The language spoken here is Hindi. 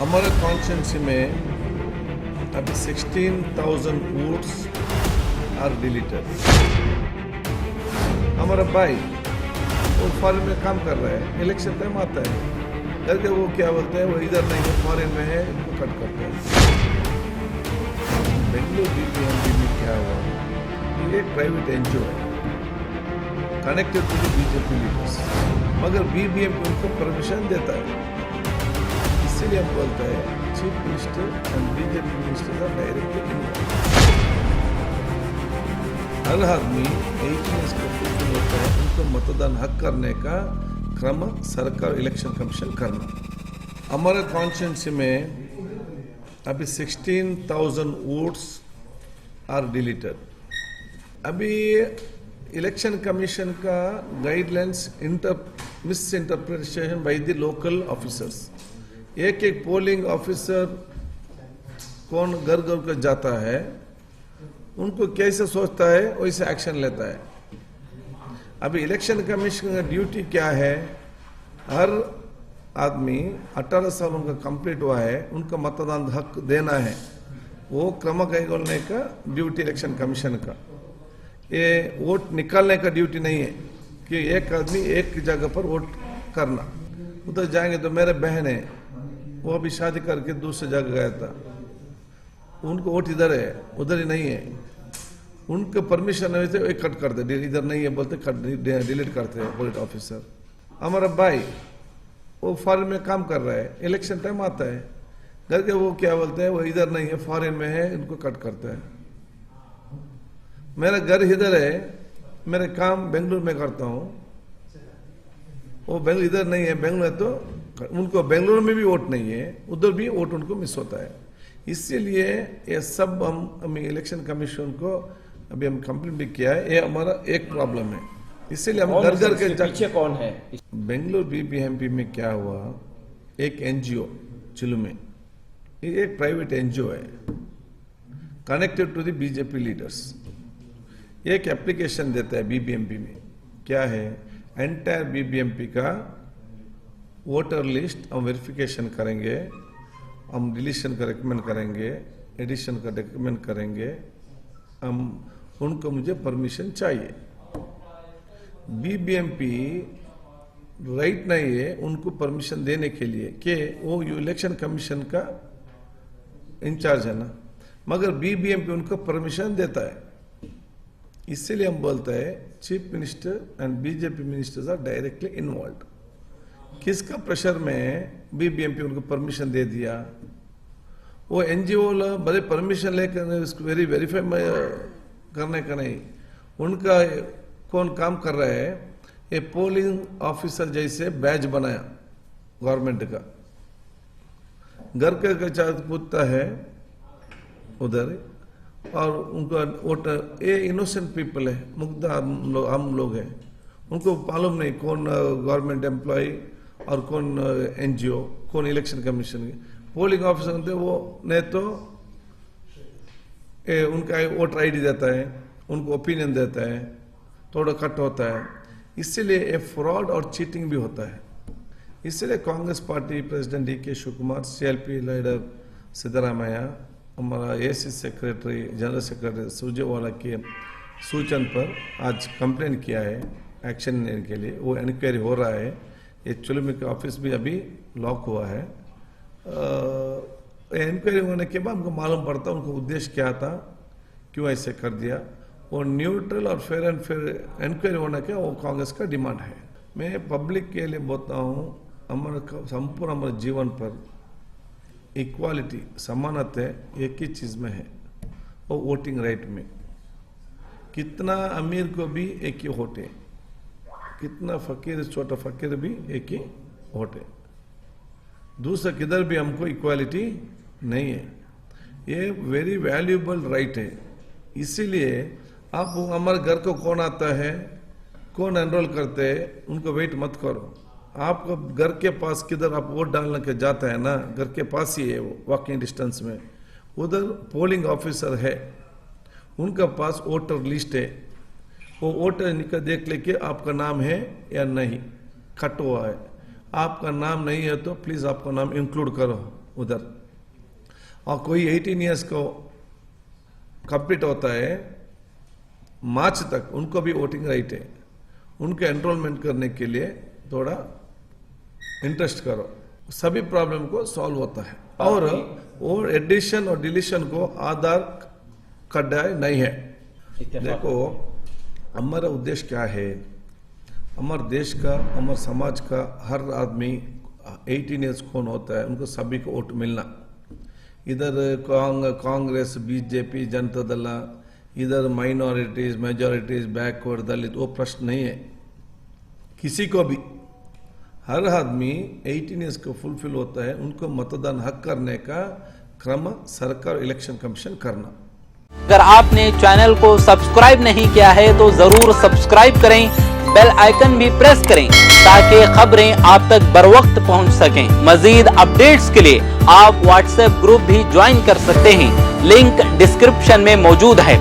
हमारे कॉन्स्टिट्यूंसी में अभी 16,000 वोट्स आर डिलीटेड। हमारा भाई वो फॉरेन में काम कर रहा है, इलेक्शन टाइम आता है करके वो क्या बोलते हैं, वो इधर नहीं है, फॉरेन में है, इनको कट करते हैं। बेंगलुरु बीबीएमपी में क्या हुआ, ये एक प्राइवेट एनजीओ है connected to the BJP leaders, मगर बीबीएमपी उनको परमिशन देता है। इसलिए हम बोलते हैं chief minister and BJP minister are directly involve. हर आदमी 18 को पूर्ण होता है, उनको मतदान हक करने का क्रम सरकार इलेक्शन कमीशन करना। हमारे कॉन्स्टिट्यूंसी में अभी 16,000 वोट्स आर डिलीटेड। अभी इलेक्शन कमीशन का guidelines miss interpretation by the local officers. एक एक पोलिंग ऑफिसर कौन घर घर कर जाता है, उनको कैसे सोचता है वैसे एक्शन लेता है। अभी इलेक्शन कमीशन का ड्यूटी क्या है, हर आदमी 18 साल उनका कंप्लीट हुआ है, उनका मतदान हक देना है, वो क्रम कैगोलने का ड्यूटी इलेक्शन कमीशन का। ये वोट निकालने का ड्यूटी नहीं है कि एक आदमी एक जगह पर वोट करना। उधर जाएंगे तो मेरे बहन है, वो अभी शादी करके दूसरी जगह गया था, उनको वोट इधर है, उधर ही नहीं है, उनके परमिशन नहीं थे, एक कट करते, इधर नहीं है बोलते कट डिलीट करते हैं पुलिस ऑफिसर। हमारा भाई वो फॉरेन में काम कर रहा है, इलेक्शन टाइम आता है करके वो क्या बोलते हैं, वो इधर नहीं है, फॉरेन में है, इनको कट करते हैं। मेरा घर इधर है, मेरे काम बेंगलुरु में करता हूँ, वो बेंगलुरु इधर नहीं है, बेंगलुरु है तो उनको बेंगलुरु में भी वोट नहीं है, उधर भी वोट उनको मिस होता है। इसीलिए ये सब हम इलेक्शन कमीशन को अभी हम कंप्लेंट भी किया है, ये हमारा एक प्रॉब्लम है। इसीलिए हम घर घर के पीछे कौन है? बेंगलुरु बीबीएमपी में क्या हुआ, एक एनजीओ चिलू में, ये एक प्राइवेट एनजीओ है connected to the BJP leaders. एक एप्लीकेशन देता है बीबीएमपी में, क्या है, एंटायर बीबीएमपी का वोटर लिस्ट हम वेरिफिकेशन करेंगे, हम डिलीशन का रिकमेंड करेंगे, एडिशन का रिकमेंड करेंगे, हम उनको मुझे परमिशन चाहिए। बीबीएमपी राइट नहीं है उनको परमिशन देने के लिए कि वो इलेक्शन कमीशन का इंचार्ज है ना, मगर बीबीएमपी उनको परमिशन देता है। इसीलिए हम बोलते हैं chief minister and BJP ministers are directly involve. किसका प्रेशर में बीबीएमपी उनको परमिशन दे दिया, वो एनजीओ बड़े परमिशन लेकर इसको वेरीफाई करने का नहीं, उनका कौन काम कर रहा है, ये पोलिंग ऑफिसर जैसे बैच बनाया गवर्नमेंट का, घर के चार्ज पूछता है उधर, और उनका वोटर ये इनोसेंट पीपल है, मुग्ध हम लोग हैं, उनको मालूम नहीं कौन गवर्नमेंट एम्प्लॉय और कौन एनजीओ, कौन इलेक्शन कमीशन के पोलिंग ऑफिसर होते, वो नहीं तो उनका वोटर आईडी देता है, उनको ओपिनियन देता है, थोड़ा कट होता है। इसीलिए फ्रॉड और चीटिंग भी होता है। इसलिए Congress party president DK Shivakumar, CLP leader Siddaramaiah, हमारा AC secretary general secretary Surjewala के सूचन पर आज कंप्लेन किया है एक्शन लेने के लिए। वो इंक्वायरी हो रहा है, ये चुलमी का ऑफिस भी अभी लॉक हुआ है। इंक्वायरी होने के बाद हमको मालूम पड़ता उनको उद्देश्य क्या था, क्यों ऐसे कर दिया। वो न्यूट्रल और फेयर एंड फेयर इंक्वायरी होना क्या वो कांग्रेस का डिमांड है। मैं पब्लिक के लिए बोलता हूँ, हमारे संपूर्ण हमारे जीवन पर इक्वालिटी समानता एक ही चीज में है, वो वोटिंग राइट में। कितना अमीर को भी एक ही वोट है, कितना फकीर छोटा फकीर भी एक ही वोट है, दूसरा किधर भी हमको इक्वालिटी नहीं है। ये वेरी वैल्यूएबल राइट है। इसीलिए आप हमारे घर को कौन आता है, कौन एनरोल करते हैं, उनको वेट मत करो। आपको घर के पास किधर आप वोट डालने के जाता है ना, घर के पास ही है वो, वॉकिंग डिस्टेंस में, उधर पोलिंग ऑफिसर है, उनका पास वोटर लिस्ट है, वो वोटर निकल देख लेके आपका नाम है या नहीं, कट हुआ है। आपका नाम नहीं है तो प्लीज आपका नाम इंक्लूड करो, उधर, और कोई 18 ईयर्स को कंप्लीट होता है मार्च तक, उनको भी वोटिंग राइट है, उनके एनरोलमेंट करने के लिए थोड़ा इंटरेस्ट करो, सभी प्रॉब्लम को सॉल्व होता है। और वो एडिशन और डिलीशन को आधार कड्डाय नहीं है। देखो हमारा उद्देश्य क्या है, हमारे देश का, हमारे समाज का हर आदमी 18 ईयर्स कौन होता है उनको सभी को वोट मिलना। इधर कांग्रेस, बीजेपी, जनता दल, इधर माइनॉरिटीज, मेजॉरिटीज, बैकवर्ड, दलित, वो प्रश्न नहीं है किसी को भी। हर आदमी 18 ईयर्स को फुलफिल होता है, उनको मतदान हक करने का क्रम सरकार इलेक्शन कमीशन करना। अगर आपने चैनल को सब्सक्राइब नहीं किया है तो जरूर सब्सक्राइब करें, बेल आइकन भी प्रेस करें ताकि खबरें आप तक बर वक्त पहुंच सकें। मजीद अपडेट्स के लिए आप व्हाट्सएप ग्रुप भी ज्वाइन कर सकते हैं, लिंक डिस्क्रिप्शन में मौजूद है।